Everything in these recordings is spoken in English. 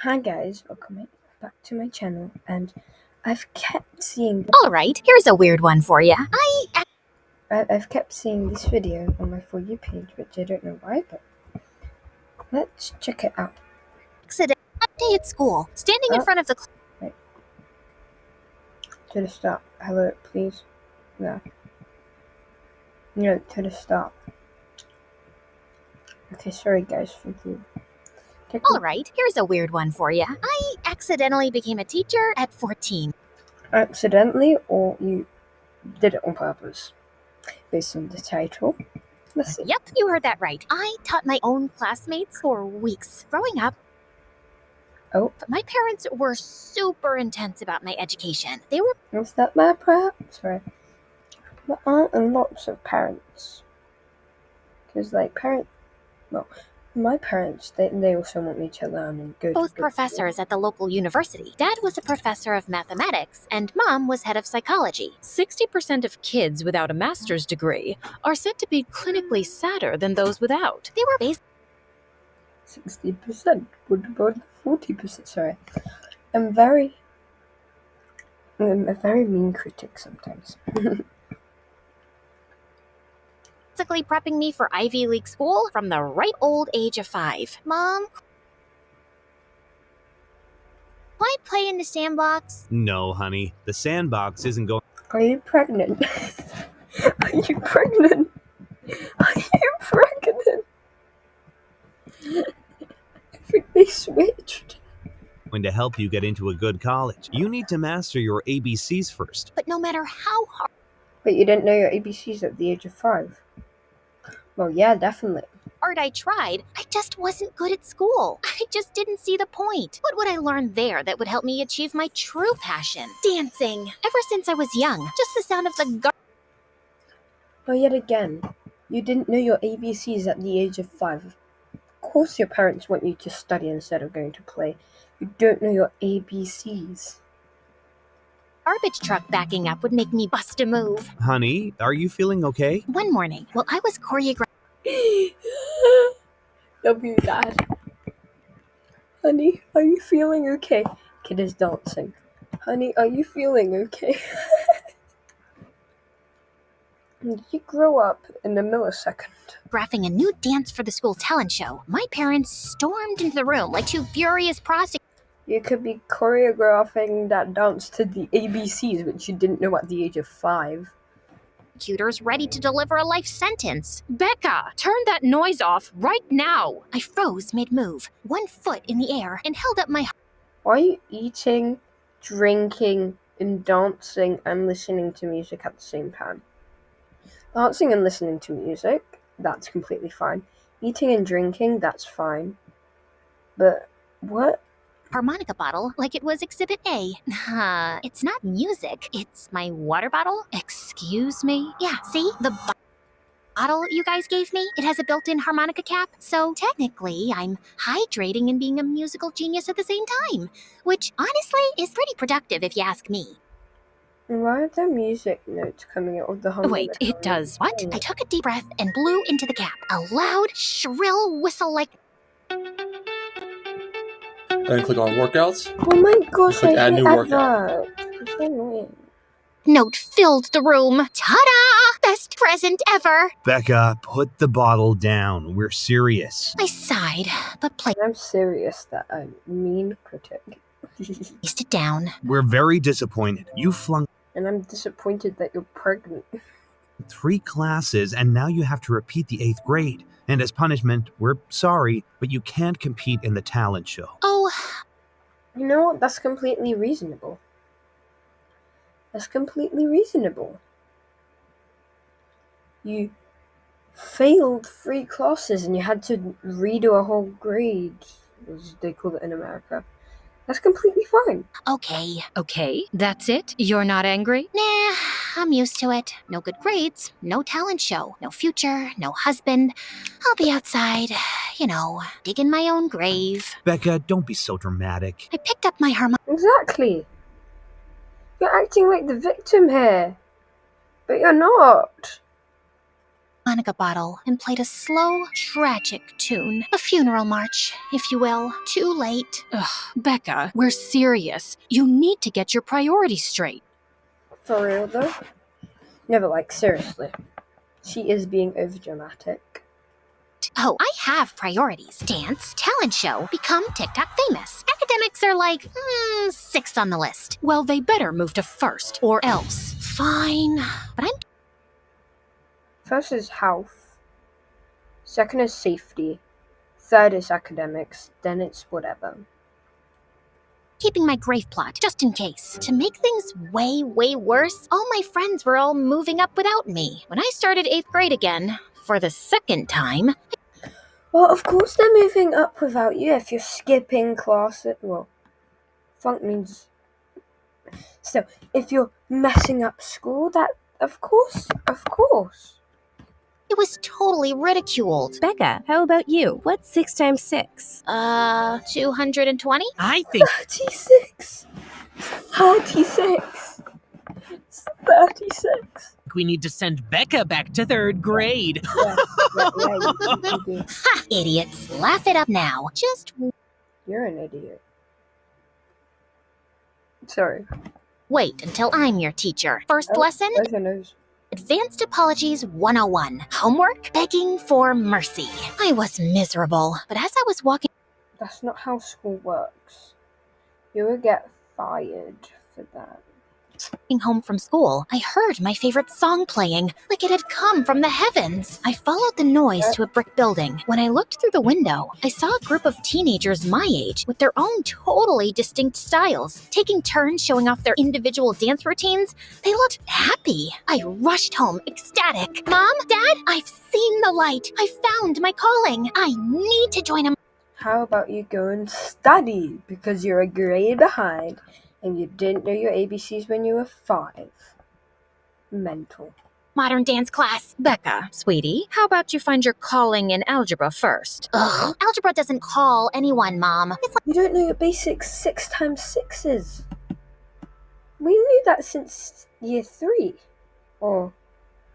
Hi guys, welcome back to my channel, and I've kept seeing Alright, here's a weird one for you. I've kept seeing this video on my For You page, which I don't know why, but let's check it out. Accident day at school, standing in Oh. front of the Wait. To the start. Hello, please. No. No, to the start. Okay, sorry guys for the Alright, here's a weird one for you. I accidentally became a teacher at 14. accidentally, or you did it on purpose, based on the title. Listen. Yep, you heard that right. I taught my own classmates for weeks. Growing up, Oh, my parents were super intense about my education. They were was that my prep? Sorry. There aren't lots of parents. Because, like, my parents, they also want me to learn and go both to professors at the local university. Dad was a professor of mathematics, and Mom was head of psychology. 60% of kids without a master's degree are said to be clinically sadder than those without. They were based 60%. What about 40%? Sorry. I'm a very mean critic sometimes. basically prepping me for Ivy League school from the ripe old age of 5. Mom, can I play in the sandbox? No, honey. The sandbox isn't going. Are you pregnant? Are you pregnant? Are you pregnant? I think they switched. Going to help you get into a good college. You need to master your ABCs first. But no matter how But you didn't know your ABCs at the age of 5? Well, yeah, definitely. hard I tried, I just wasn't good at school. I just didn't see the point. What would I learn there that would help me achieve my true passion? Dancing. Ever since I was young, just the sound of the Oh, yet again, you didn't know your ABCs at the age of 5. Of course your parents want you to study instead of going to play. You don't know your ABCs. garbage truck backing up would make me bust a move. Honey, are you feeling okay? One morning, while I was choreographing W Dad. Honey, are you feeling okay? Kid is dancing. Honey, are you feeling okay? You grow up in a millisecond. a new dance for the school talent show, my parents stormed into the room like two furious prosecutors. You could be choreographing that dance to the ABCs, which you didn't know at the age of 5. Ready to deliver a life sentence. Becca, turn that noise off right now. I froze mid-move, one foot in the air, and held up my Why are you eating, drinking, and dancing and listening to music at the same time? Dancing and listening to music, that's completely fine. Eating and drinking, that's fine. But what? harmonica bottle like it was Exhibit A. It's not music, it's my water bottle. Excuse me? Yeah, see? The bottle you guys gave me, it has a built-in harmonica cap, so technically I'm hydrating and being a musical genius at the same time, which honestly is pretty productive if you ask me. Why are there music notes coming out of the harmonica? Wait, it does what? I took a deep breath and blew into the cap. A loud, shrill whistle like... Then click on workouts. Oh my gosh, Click I add hate new workout. adverts. It's so annoying. Note filled the room. Ta-da! Best present ever! Becca, put the bottle down. We're serious. I sighed, but I'm serious that I'm mean critic. placed it down. We're very disappointed. You flung And I'm disappointed that you're pregnant. 3 classes and now you have to repeat the 8th grade. And as punishment, we're sorry, but you can't compete in the talent show. Oh, You know what? That's completely reasonable. That's completely reasonable. You failed 3 classes and you had to redo a whole grade, as they call it in America. That's completely fine. okay. Okay, that's it? You're not angry? Nah, I'm used to it. No good grades, no talent show, no future, no husband. I'll be outside, digging my own grave. Becca, don't be so dramatic. I picked up my harmonica. Exactly. You're acting like the victim here. But you're not. Monica bottle and played a slow, tragic tune. A funeral march, if you will. Too late. Ugh, Becca, we're serious. You need to get your priorities straight. For real though? Never, like, seriously. She is being overdramatic. Oh, I have priorities. Dance, talent show, become TikTok famous. Academics are like, sixth on the list. Well, they better move to first, or else. Fine, but I'm First is health. Second is safety. Third is academics. Then it's whatever. keeping my grave plot, just in case. To make things way, way worse, all my friends were all moving up without me. When I started 8th grade again, for the second time, Well, of course they're moving up without you if you're skipping classes. Well, flunk means... Still, if you're messing up school, that... Of course. it was totally ridiculed. Becca, how about you? What's 6 times 6? 220? I think 36. 36. It's 36. we need to send Becca back to 3rd grade. Yeah, you do. Ha! Idiots. Laugh it up now. Just You're an idiot. Sorry. wait until I'm your teacher. First lesson, There's your nose. Advanced Apologies 101. Homework, begging for mercy. I was miserable, but as I was walking That's not how school works. You will get fired for that. home from school, I heard my favorite song playing, like it had come from the heavens. I followed the noise to a brick building. When I looked through the window, I saw a group of teenagers my age with their own totally distinct styles, taking turns showing off their individual dance routines. They looked happy. I rushed home, ecstatic. Mom, Dad, I've seen the light. I found my calling. I need to join a How about you go and study because you're a grade behind and you didn't know your ABCs when you were 5? Mental. modern dance class. Becca, sweetie, how about you find your calling in algebra first? Ugh, algebra doesn't call anyone, Mom. It's like You don't know your basic 6 times 6s. We knew that since year 3. Or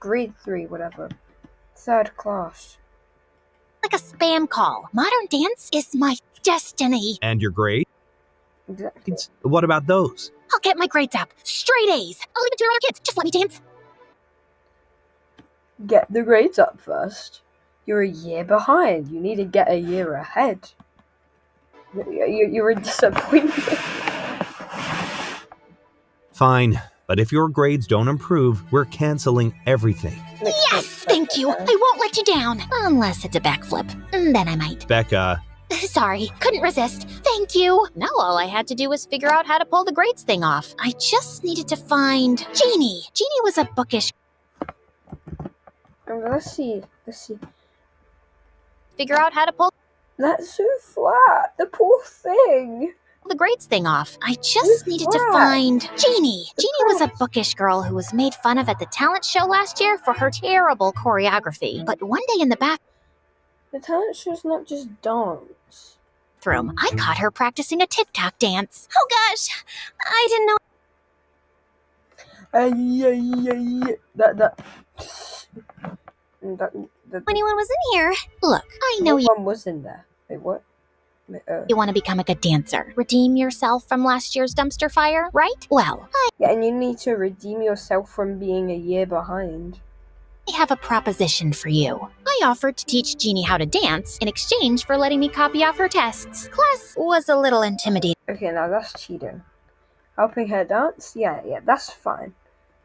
grade 3, whatever. 3rd class. a spam call. Modern dance is my destiny. And your grade? Exactly. What about those? I'll get my grades up. Straight A's. I'll leave it to your other kids. Just let me dance. Get the grades up first. You're a year behind. You need to get a year ahead. You're a disappointment. Fine, but if your grades don't improve, we're canceling everything. Yes, thank you. I won't let you down. Unless it's a backflip. Then I might. Becca, Sorry, couldn't resist. Thank you. Now all I had to do was figure out how to pull the grades thing off. I just needed to find Jeannie. Jeannie was a bookish. Let's see. Figure out how to pull That's so flat. The poor thing. the grades thing off. I just needed to find Jeannie. Jeannie was a bookish girl who was made fun of at the talent show last year for her terrible choreography. But one day in the The talent show's not just dance. bathroom, I caught her practicing a TikTok dance. Oh gosh, I didn't know. That Anyone was in here. Look, I know no one was in there. Wait, what? you want to become a good dancer. Redeem yourself from last year's dumpster fire, right? Well, Yeah, and you need to redeem yourself from being a year behind. I have a proposition for you. I offered to teach Jeannie how to dance in exchange for letting me copy off her tests. Class was a little intimidating Okay, now that's cheating. Helping her dance? Yeah, that's fine.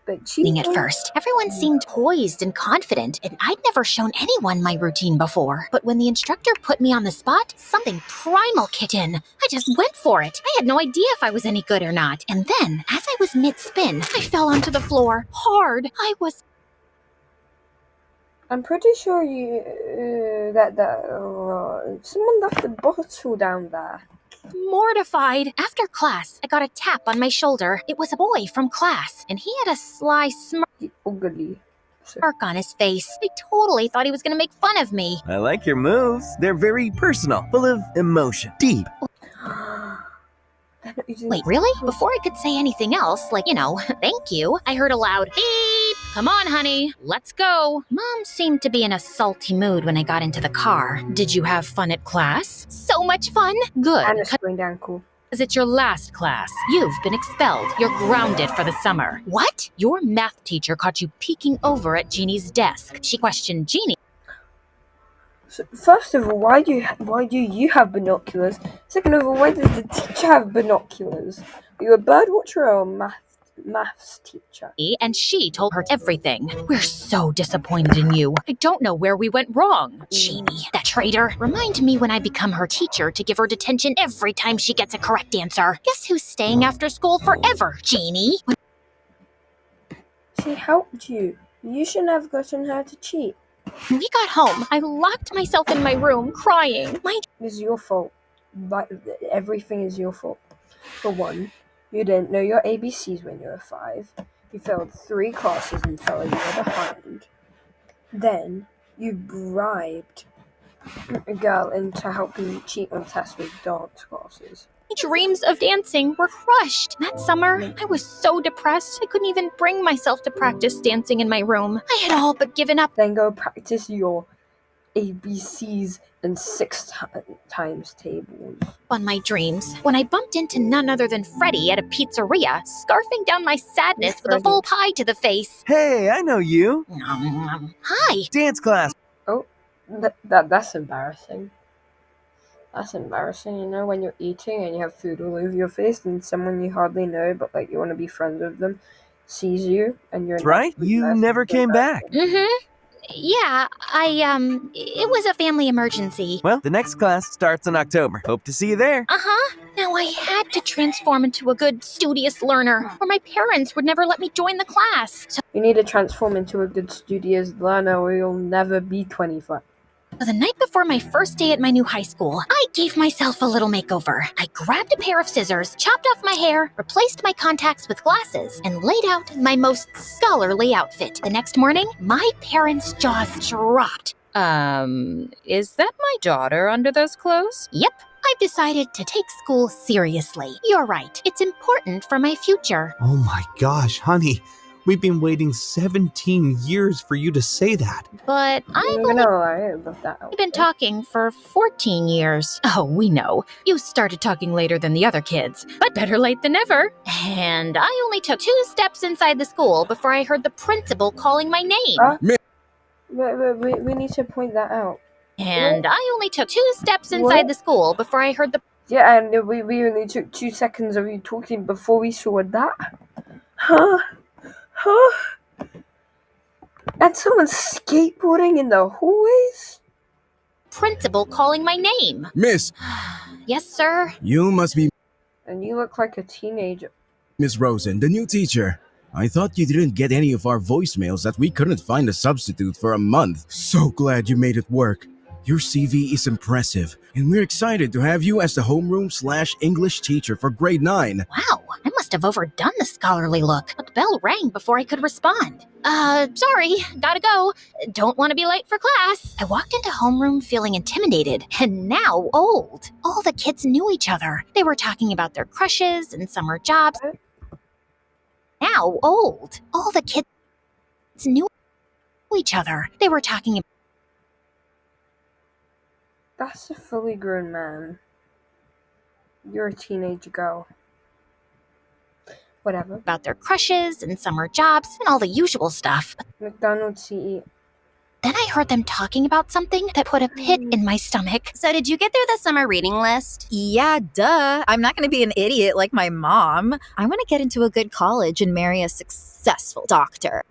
But cheating at first. Everyone seemed poised and confident, and I'd never shown anyone my routine before. But when the instructor put me on the spot, something primal kicked in. I just went for it. I had no idea if I was any good or not. And then, as I was mid-spin, I fell onto the floor hard. I was I'm pretty sure you someone left a bottle down there. mortified. After class, I got a tap on my shoulder. It was a boy from class, and he had a sly The ugly. smirk on his face. I totally thought he was going to make fun of me. I like your moves. They're very personal, full of emotion, deep. Wait, really? Before I could say anything else, like, thank you, I heard a loud beep. Come on, honey, let's go. Mom seemed to be in a salty mood when I got into the car. Did you have fun at class? So much fun. Good. And a sprained ankle. Is it your last class? You've been expelled. You're grounded for the summer. What? Your math teacher caught you peeking over at Jeannie's desk. She questioned Jeannie. So, first of all, why do you have binoculars? Second of all, why does the teacher have binoculars? Are you a bird watcher or a maths teacher? And she told her everything. We're so disappointed in you. I don't know where we went wrong. Jeannie, that traitor. Remind me when I become her teacher to give her detention every time she gets a correct answer. Guess who's staying after school forever, Jeannie? She helped you. You shouldn't have gotten her to cheat. When we got home, I locked myself in my room, crying. It's your fault. Everything is your fault. For one, you didn't know your ABCs when you were 5. You failed 3 classes and felt like you were behind. Then, you bribed a girl into helping you cheat on tests with dance classes. My dreams of dancing were crushed. That summer, I was so depressed I couldn't even bring myself to practice dancing in my room. I had all but given up. Then go practice your ABCs and 6 times tables. On my dreams, when I bumped into none other than Freddie at a pizzeria, scarfing down my sadness with a full pie to the face. Hey, I know you. Hi. Dance class. Oh, that's embarrassing. That's embarrassing, you know, when you're eating and you have food all over your face and someone you hardly know but like you want to be friends with them sees you and you're Right? You never came back. Mm-hmm. Yeah, it was a family emergency. Well, the next class starts in October. Hope to see you there. Uh-huh. Now I had to transform into a good, studious learner, or my parents would never let me join the class. So You need to transform into a good studious learner or you'll never be 25. the night before my first day at my new high school, I gave myself a little makeover. I grabbed a pair of scissors, chopped off my hair, replaced my contacts with glasses, and laid out my most scholarly outfit. The next morning, my parents' jaws dropped. Is that my daughter under those clothes? Yep. I've decided to take school seriously. You're right. It's important for my future. Oh my gosh, honey. We've been waiting 17 years for you to say that. But I'm I've gonna lie, I love that only been talking for 14 years. Oh, we know. You started talking later than the other kids, but better late than never. And I only took 2 steps inside the school before I heard the principal calling my name. We need to point that out. And I only took 2 steps inside the school before I heard the... Yeah, and we only took 2 seconds of you talking before we saw that. Huh? And someone's skateboarding in the hallways? principal calling my name. Miss, Yes, sir. you must be And you look like a teenager. Miss Rosen, the new teacher. I thought you didn't get any of our voicemails that we couldn't find a substitute for a month. So glad you made it work. Your CV is impressive, and we're excited to have you as the homeroom/English teacher for grade 9. Wow, I must have overdone the scholarly look, but the bell rang before I could respond. Sorry, gotta go. Don't want to be late for class. I walked into homeroom feeling intimidated, and now old. All the kids knew each other. They were talking about their crushes and summer jobs. Now old. All the kids knew each other. They were talking That's a fully grown man. You're a teenage girl. Whatever. about their crushes and summer jobs and all the usual stuff. McDonald's CE. Then I heard them talking about something that put a pit in my stomach. So did you get through the summer reading list? Yeah, duh. I'm not going to be an idiot like my mom. I want to get into a good college and marry a successful doctor.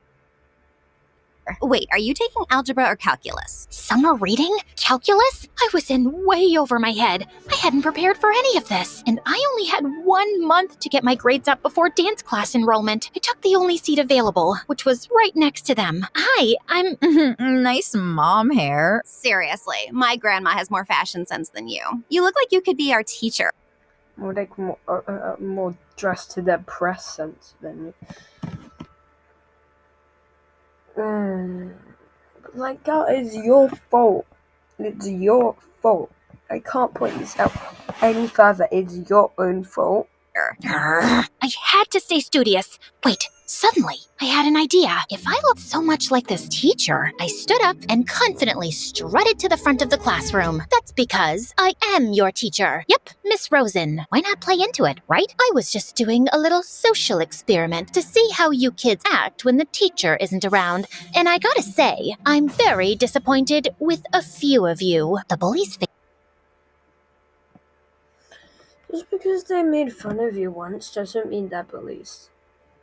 Wait, are you taking algebra or calculus? Summer reading? Calculus? I was in way over my head. I hadn't prepared for any of this. And I only had 1 month to get my grades up before dance class enrollment. I took the only seat available, which was right next to them. Hi, I'm... Nice mom hair. Seriously, my grandma has more fashion sense than you. You look like you could be our teacher. More like more dressed to their press sense than you. Like, that is your fault. It's your fault. I can't point this out any further. It's your own fault. I had to stay studious. Wait, Suddenly, I had an idea. If I looked so much like this teacher, I stood up and confidently strutted to the front of the classroom. That's because I am your teacher. Yep, Miss Rosen. Why not play into it, right? I was just doing a little social experiment to see how you kids act when the teacher isn't around. And I gotta say, I'm very disappointed with a few of you. The bullies Just because they made fun of you once doesn't mean they're bullies.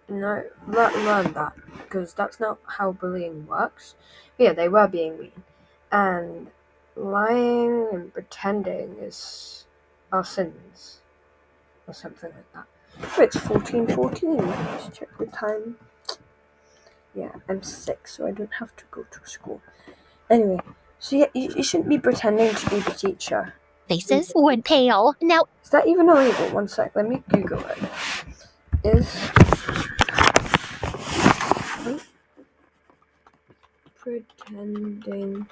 No, learn that, because that's not how bullying works. Yeah, they were being mean. And lying and pretending are sins. Or something like that. Oh, it's 14:14. Let's check the time. Yeah, I'm 6, so I don't have to go to school. Anyway, so yeah, you shouldn't be pretending to be the teacher. faces went pale. Now, Is that even illegal? One sec, let me Google it. Is pretending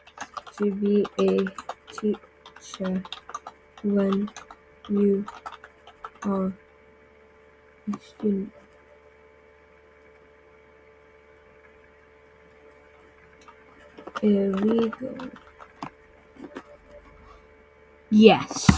to be a teacher when you are a student illegal? Yes.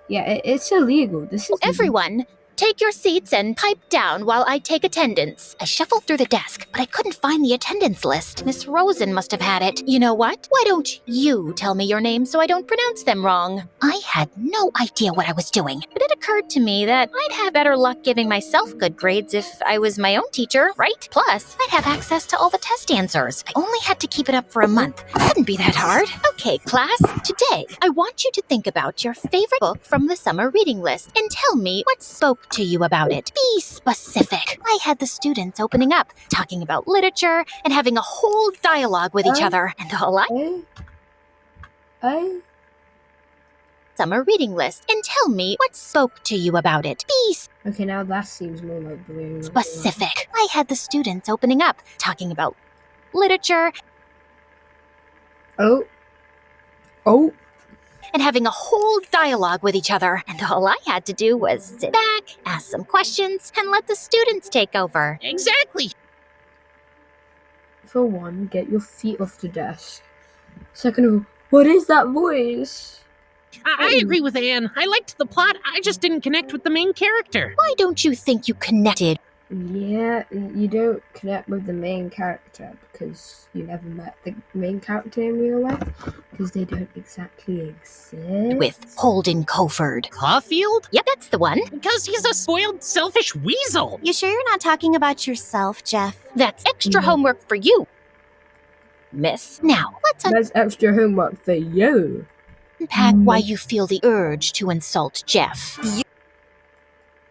Yeah, it's illegal. This is everyone, take your seats and pipe down while I take attendance. I shuffled through the desk, but I couldn't find the attendance list. Miss Rosen must have had it. You know what? Why don't you tell me your name so I don't pronounce them wrong? I had no idea what I was doing, but it occurred to me that I'd have better luck giving myself good grades if I was my own teacher, right? Plus, I'd have access to all the test answers. I only had to keep it up for a month. Couldn't be that hard. Okay, class, today I want you to think about your favorite book from the summer reading list and tell me what spoke to you about it. Be specific. I had the students opening up, talking about literature, and having a whole dialogue with each other. And all I summer reading list and tell me what spoke to you about it. Be okay, now that seems more like bullying. specific. I had the students opening up, talking about literature. Oh. And having a whole dialogue with each other. And all I had to do was sit back, ask some questions, and let the students take over. Exactly. For one, get your feet off the desk. Second of all, what is that voice? I agree with Anne. I liked the plot, I just didn't connect with the main character. Why don't you think you connected? Yeah, you don't connect with the main character because you never met the main character in real life because they don't exactly exist. With Holden Coford. Caulfield? Yep, that's the one. Because he's a spoiled, selfish weasel. You sure you're not talking about yourself, Jeff? That's extra homework for you, miss. Now, let's That's extra homework for you. unpack why you feel the urge to insult Jeff.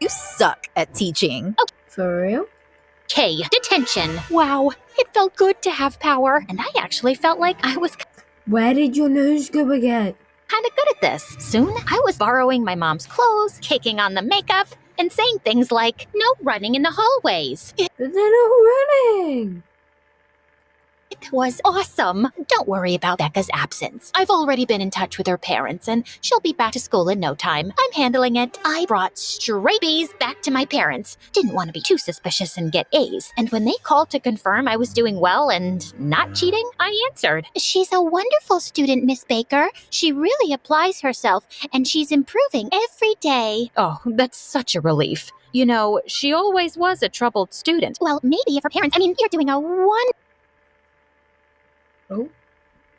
You suck at teaching. For real? Okay, detention. Wow, it felt good to have power, and I actually felt like I was Where did your nose go again? kind of good at this. Soon, I was borrowing my mom's clothes, kicking on the makeup, and saying things like, no running in the hallways. But they're not running. It was awesome. Don't worry about Becca's absence. I've already been in touch with her parents, and she'll be back to school in no time. I'm handling it. I brought straight B's back to my parents. Didn't want to be too suspicious and get A's. And when they called to confirm I was doing well and not cheating, I answered. She's a wonderful student, Miss Baker. She really applies herself, and she's improving every day. Oh, that's such a relief. You know, she always was a troubled student. Well, maybe if her parents, you're doing a Oh,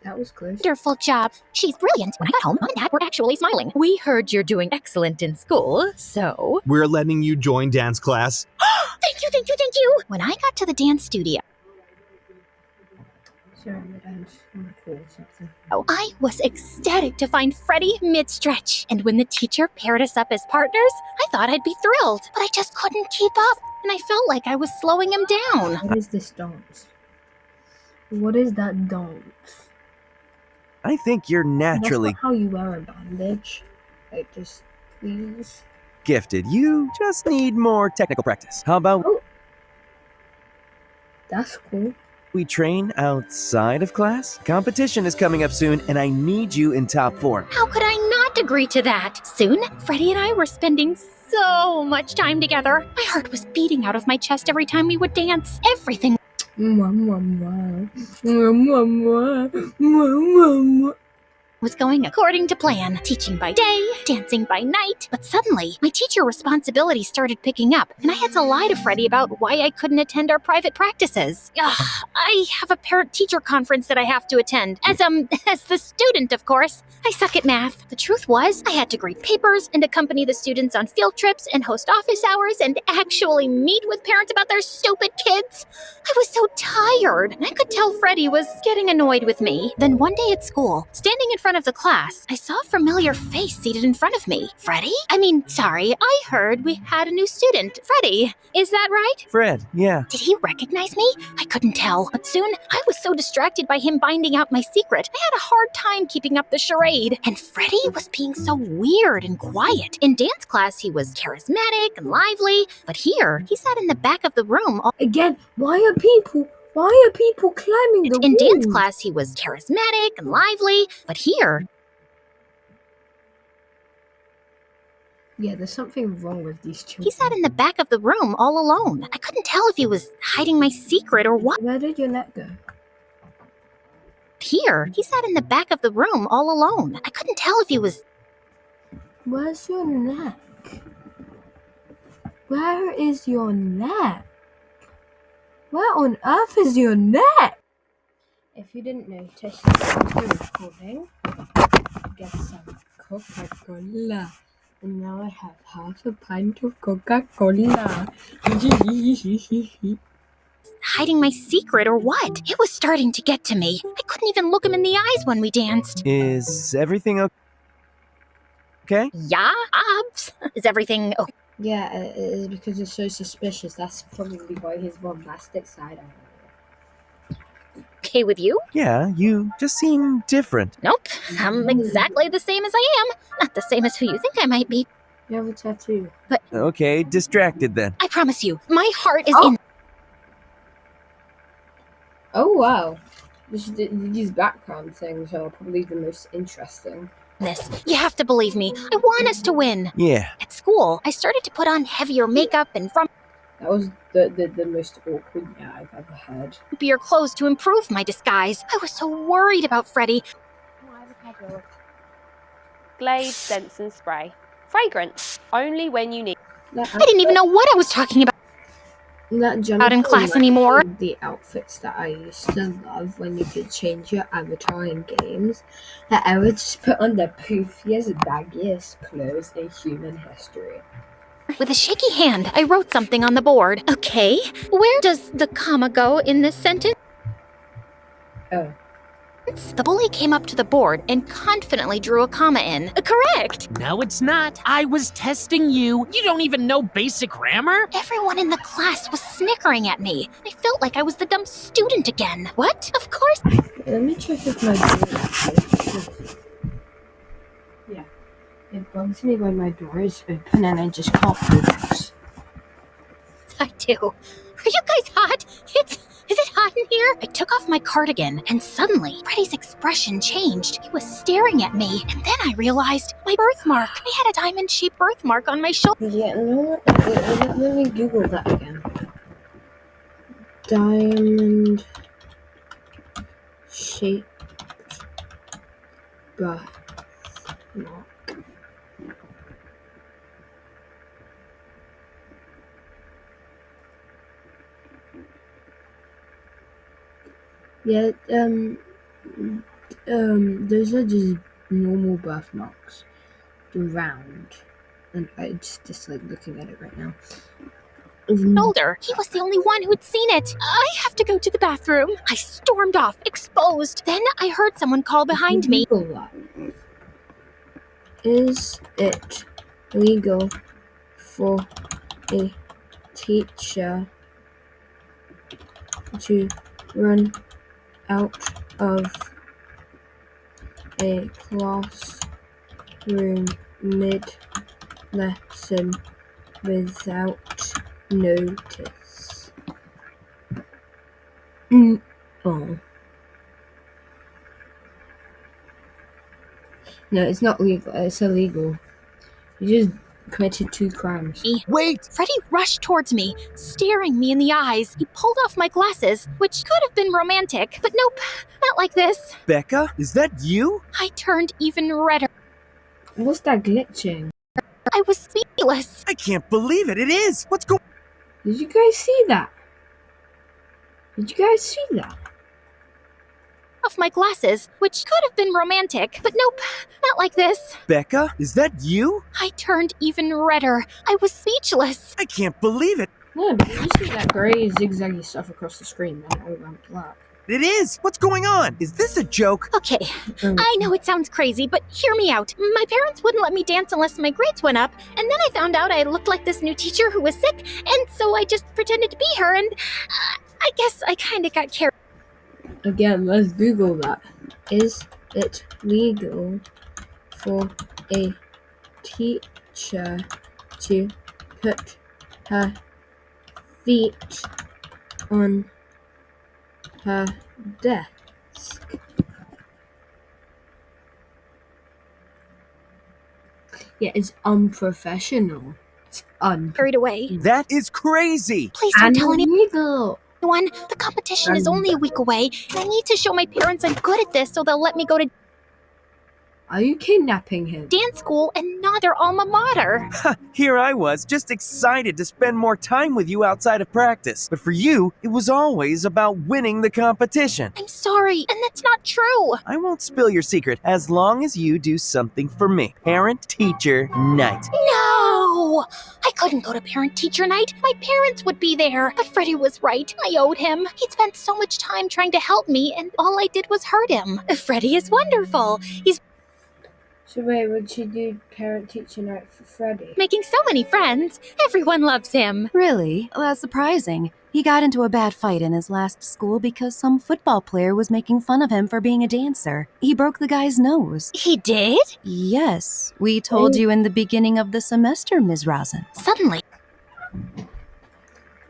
that was close. wonderful job. She's brilliant. When I got home, Mom and Dad were actually smiling. We heard you're doing excellent in school, so... We're letting you join dance class. Thank you, thank you, thank you. When I got to the dance studio, Sorry, madam. I'm gonna call something. I was ecstatic to find Freddie mid-stretch. And when the teacher paired us up as partners, I thought I'd be thrilled. But I just couldn't keep up, and I felt like I was slowing him down. What is this dance? What is that dance? I think you're naturally That's not how you wear a bandage. Like, just please. gifted. You just need more technical practice. How about That's cool. we train outside of class? Competition is coming up soon, and I need you in top form. How could I not agree to that. Soon, Freddie and I were spending so much time together. My heart was beating out of my chest every time we would dance. Everything was going according to plan. Teaching by day, dancing by night. But suddenly, my teacher responsibilities started picking up, and I had to lie to Freddie about why I couldn't attend our private practices. I have a parent-teacher conference that I have to attend. As the student, of course. I suck at math. The truth was, I had to grade papers and accompany the students on field trips and host office hours and actually meet with parents about their stupid kids. I was so tired, and I could tell Freddie was getting annoyed with me. Then one day at school, standing in front of the class, I saw a familiar face seated in front of me. Freddie? Sorry, I heard we had a new student. Freddie, is that right? Fred, yeah. Did he recognize me? I couldn't tell, but soon I was so distracted by him finding out my secret, I had a hard time keeping up the charade. And Freddie was being so weird and quiet. In dance class, he was charismatic and lively, but here, he sat in the back of the room. Again, why are people climbing the In walls? dance class, he was charismatic and lively, but here, Yeah, there's something wrong with these children. he sat in the back of the room all alone. I couldn't tell if he was hiding my secret or what. Where did your net go? Here, he sat in the back of the room all alone. I couldn't tell if he was... Where's your neck? Where is your neck? Where on earth is your neck? If you didn't notice, the recording, get some Coca-Cola. And now I have half a pint of Coca-Cola. hiding my secret or what? It was starting to get to me. I couldn't even look him in the eyes when we danced. Is everything okay? Yeah, Obs. Is everything okay? Yeah, it is because it's so suspicious. That's probably why his bombastic side Okay with you? Yeah, you just seem different. Nope. I'm exactly the same as I am. Not the same as who you think I might be. You have a tattoo. But Okay, distracted then. I promise you, my heart is in Oh wow. These background things are probably the most interesting. this. You have to believe me. I want us to win. Yeah. At school, I started to put on heavier makeup and That was the most awkward yeah I've ever heard. frumpier clothes to improve my disguise. I was so worried about Freddie. Glade Scents and Spray. Fragrance. Only when you need. I didn't even know what I was talking about. That Out in class anymore. The outfits that I used to love when you could change your avatar in games. That I would just put on the poofiest, baggiest clothes in human history. With a shaky hand, I wrote something on the board. Okay, where does the comma go in this sentence? Oh. The bully came up to the board and confidently drew a comma in. Correct! No, it's not. I was testing you. You don't even know basic grammar? Everyone in the class was snickering at me. I felt like I was the dumb student again. What? Of course. Let me check if my door is open. Yeah. It bugs me when my door is open and I just can't focus. I do. Are you guys hot? Is it hot in here? I took off my cardigan, and suddenly, Freddie's expression changed. He was staring at me, and then I realized my birthmark. I had a diamond-shaped birthmark on my shoulder. Yeah, no, let me Google that again. Diamond shaped birthmark. Yeah, those are just normal birthmarks. They're round. And I just dislike looking at it right now. Shoulder. He was the only one who had seen it. I have to go to the bathroom. I stormed off, exposed. Then I heard someone call behind me. Is it legal for a teacher to run out of a classroom mid-lesson without notice? Oh. No, it's not legal. It's illegal. You just committed 2 crimes. Wait! Freddie rushed towards me, staring me in the eyes. He pulled off my glasses, which could have been romantic, but nope, not like this. Becca, is that you? I turned even redder. What's that glitching? I was speechless. I can't believe it. It is. What's going? Did you guys see that? Did you guys see that? Off my glasses, which could have been romantic, but nope, not like this. Becca, is that you? I turned even redder. I was speechless. I can't believe it. No, but you see that grey zigzaggy stuff across the screen, then all around black. It is. What's going on? Is this a joke? Okay, I know it sounds crazy, but hear me out. My parents wouldn't let me dance unless my grades went up, and then I found out I looked like this new teacher who was sick, and so I just pretended to be her, and I guess I kinda got carried. Again, let's Google that. Is it legal for a teacher to put her feet on her desk? Yeah, it's unprofessional. It's Carried away. That is crazy. Please don't tell anyone. illegal. The competition is only a week away, and I need to show my parents I'm good at this so they'll let me go to Are you kidnapping him? dance school and not their alma mater. Here I was, just excited to spend more time with you outside of practice. But for you, it was always about winning the competition. I'm sorry, and that's not true. I won't spill your secret as long as you do something for me. Parent-teacher night. No! I couldn't go to parent-teacher night. My parents would be there. But Freddie was right. I owed him. He'd spent so much time trying to help me, and all I did was hurt him. Freddie is wonderful. He's So wait, would she do parent-teacher night for Freddie? making so many friends. Everyone loves him. Really? That's surprising. He got into a bad fight in his last school because some football player was making fun of him for being a dancer. He broke the guy's nose. He did? Yes, we told you in the beginning of the semester, Ms. Rosen. Suddenly,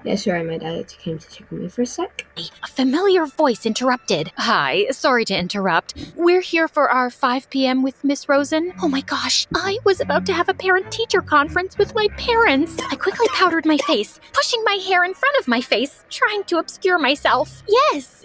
Yeah, sorry, my dad came to check on me for a sec. a familiar voice interrupted. Hi, sorry to interrupt. We're here for our 5 p.m. with Miss Rosen. Oh my gosh, I was about to have a parent-teacher conference with my parents. I quickly powdered my face, pushing my hair in front of my face, trying to obscure myself.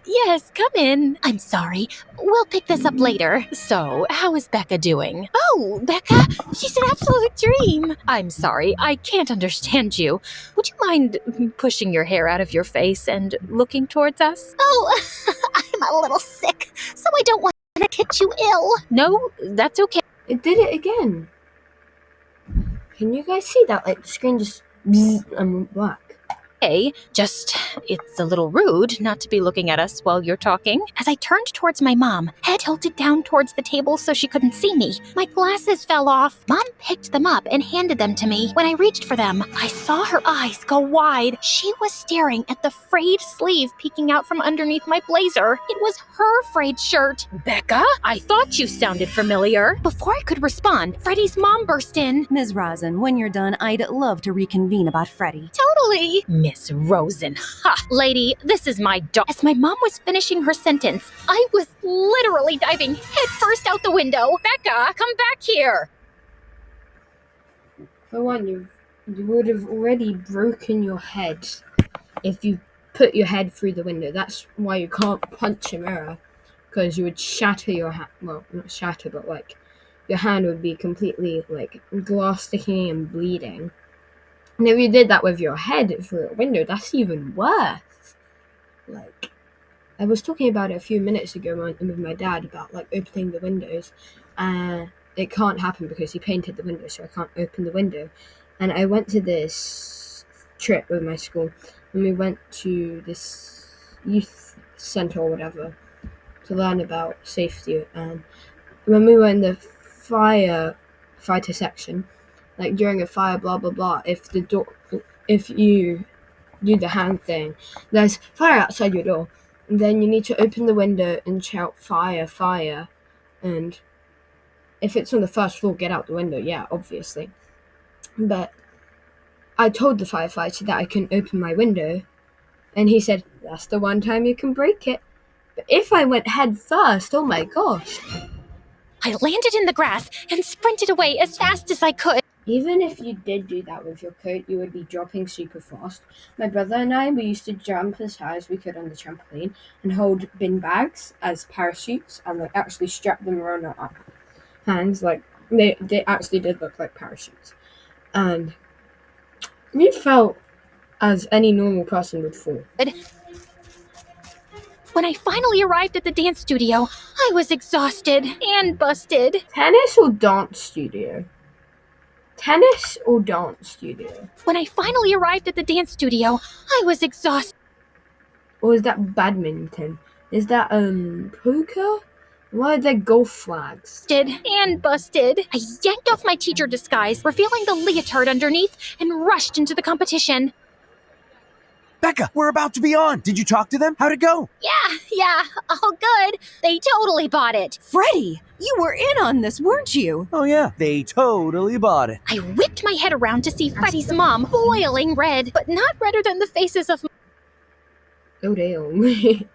Yes, come in. I'm sorry. We'll pick this up later. So, how is Becca doing? Oh, Becca, she's an absolute dream. I'm sorry, I can't understand you. Would you mind pushing your hair out of your face and looking towards us? Oh, I'm a little sick, so I don't want to get you ill. No, that's okay. It did it again. Can you guys see that? Like, the screen just bzzz and went black. Just, it's a little rude not to be looking at us while you're talking. As I turned towards my mom, head tilted down towards the table so she couldn't see me, my glasses fell off. Mom picked them up and handed them to me. When I reached for them, I saw her eyes go wide. She was staring at the frayed sleeve peeking out from underneath my blazer. It was her frayed shirt. Becca, I thought you sounded familiar. Before I could respond, Freddie's mom burst in. Ms. Rosen, when you're done, I'd love to reconvene about Freddie. Totally. Miss Rosen. Ha! Lady, this is my dog. As my mom was finishing her sentence, I was literally diving headfirst out the window. Becca, come back here. For one, you would have already broken your head if you put your head through the window. That's why you can't punch a mirror, because you would shatter your hand. Well, not shatter, but like your hand would be completely like glass sticking and bleeding. And if you did that with your head through a window, that's even worse. Like, I was talking about it a few minutes ago with my dad about like opening the windows. It can't happen because he painted the window, so I can't open the window. And I went to this trip with my school, and we went to this youth center or whatever to learn about safety. And when we were in the fighter section, like during a fire, blah blah blah, if you do the hand thing, there's fire outside your door, and then you need to open the window and shout fire, fire. And if it's on the first floor, get out the window, yeah, obviously. But I told the firefighter that I can open my window, and he said, that's the one time you can break it. But if I went head first, oh my gosh. I landed in the grass and sprinted away as fast as I could. Even if you did do that with your coat, you would be dropping super fast. My brother and I, we used to jump as high as we could on the trampoline and hold bin bags as parachutes and like actually strap them around our hands. Like they actually did look like parachutes. And we felt as any normal person would fall. When I finally arrived at the dance studio, I was exhausted and busted. Tennis or dance studio? Tennis or dance studio? When I finally arrived at the dance studio, I was exhausted. Or is that badminton? Is that poker? Why are there golf flags? And busted. I yanked off my teacher disguise, revealing the leotard underneath, and rushed into the competition. Becca, we're about to be on. Did you talk to them? How'd it go? Yeah, all good. They totally bought it. Freddie, you were in on this, weren't you? Oh yeah, they totally bought it. I whipped my head around to see Freddie's mom, boiling red, but not redder than the faces of Oh damn.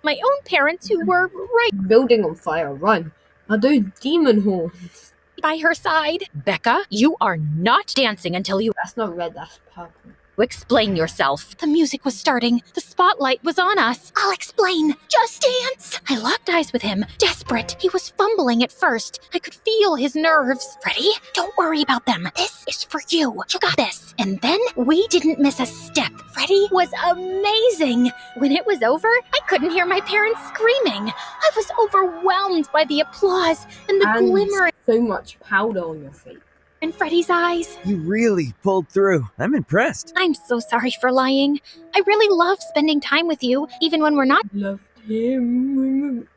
my own parents who were right Building on fire, run. Are those demon horns? by her side. Becca, you are not dancing until you That's not red, that's purple. explain yourself. The music was starting. The spotlight was on us. I'll explain. Just dance. I locked eyes with him, desperate. He was fumbling at first. I could feel his nerves. Freddie, don't worry about them. This is for you. You got this. And then we didn't miss a step. Freddie was amazing. When it was over, I couldn't hear my parents screaming. I was overwhelmed by the applause and the glimmer So much powder on your feet. in Freddie's eyes. You really pulled through. I'm impressed. I'm so sorry for lying. I really love spending time with you, even when we're not Loved him.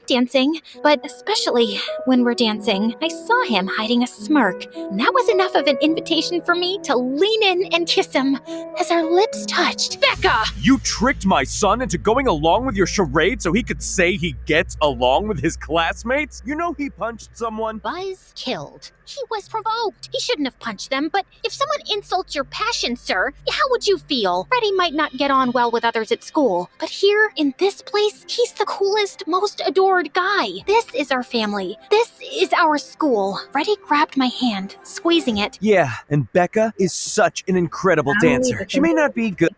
dancing, but especially when we're dancing. I saw him hiding a smirk, and that was enough of an invitation for me to lean in and kiss him as our lips touched. Becca! You tricked my son into going along with your charade so he could say he gets along with his classmates? You know he punched someone? Buzz killed. He was provoked. He shouldn't have punched them, but if someone insults your passion, sir, how would you feel? Freddie might not get on well with others at school, but here, in this place, he's the coolest, most adored guy. This is our family. This is our school. Freddie grabbed my hand, squeezing it. Yeah, and Becca is such an incredible dancer. She may not be good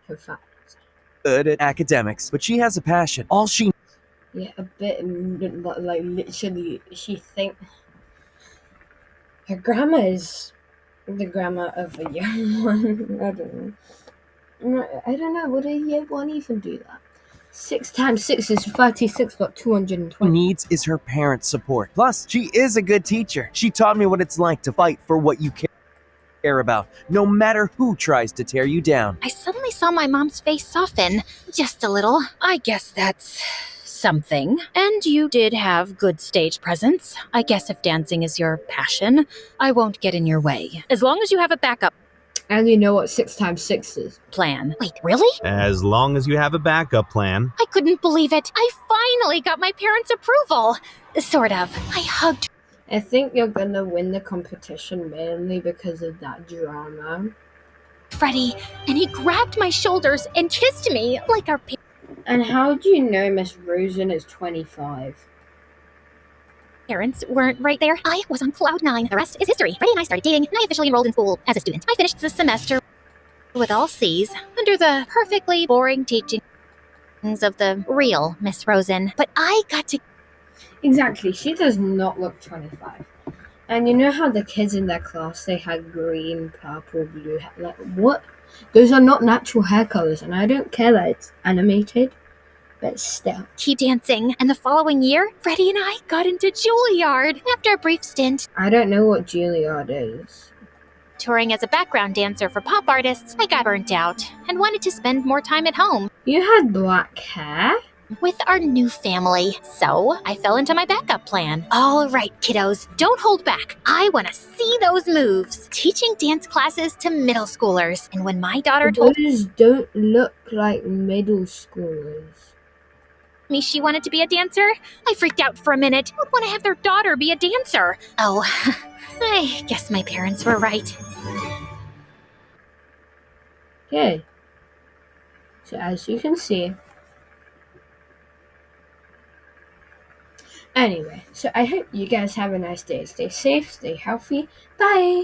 at academics, but she has a passion. All she Yeah, a bit, like literally, she think her grammar is the grammar of a young one. I don't know. I don't know. Would a year one even do that? 6 times 6 is 36, but 220. needs is her parents' support. Plus, she is a good teacher. She taught me what it's like to fight for what you care about, no matter who tries to tear you down. I suddenly saw my mom's face soften, just a little. I guess that's something. And you did have good stage presence. I guess if dancing is your passion, I won't get in your way. As long as you have a backup And you know what 6 times 6 is. plan. Wait, really? As long as you have a backup plan. I couldn't believe it. I finally got my parents' approval. Sort of. I hugged I think you're gonna win the competition mainly because of that drama. Freddie, and he grabbed my shoulders and kissed me like our And how do you know Miss Rosen is 25? parents weren't right there. I was on cloud 9. The rest is history. Freddie and I started dating, and I officially enrolled in school as a student. I finished the semester with all C's under the perfectly boring teachings of the real Miss Rosen. But I got to Exactly, she does not look 25. And you know how the kids in their class, they had green, purple, blue hair? Like, what? Those are not natural hair colors, and I don't care that it's animated, but still. keep dancing. And the following year, Freddie and I got into Juilliard. After a brief stint I don't know what Juilliard is. touring as a background dancer for pop artists, I got burnt out and wanted to spend more time at home You had black hair? with our new family. So I fell into my backup plan. All right, kiddos, don't hold back. I want to see those moves. Teaching dance classes to middle schoolers. And when my daughter told Those don't look like middle schoolers. me she wanted to be a dancer, I freaked out for a minute. Who would want to have their daughter be a dancer? Oh, I guess my parents were right. Okay. So as you can see, Anyway, so I hope you guys have a nice day. Stay safe, stay healthy. Bye!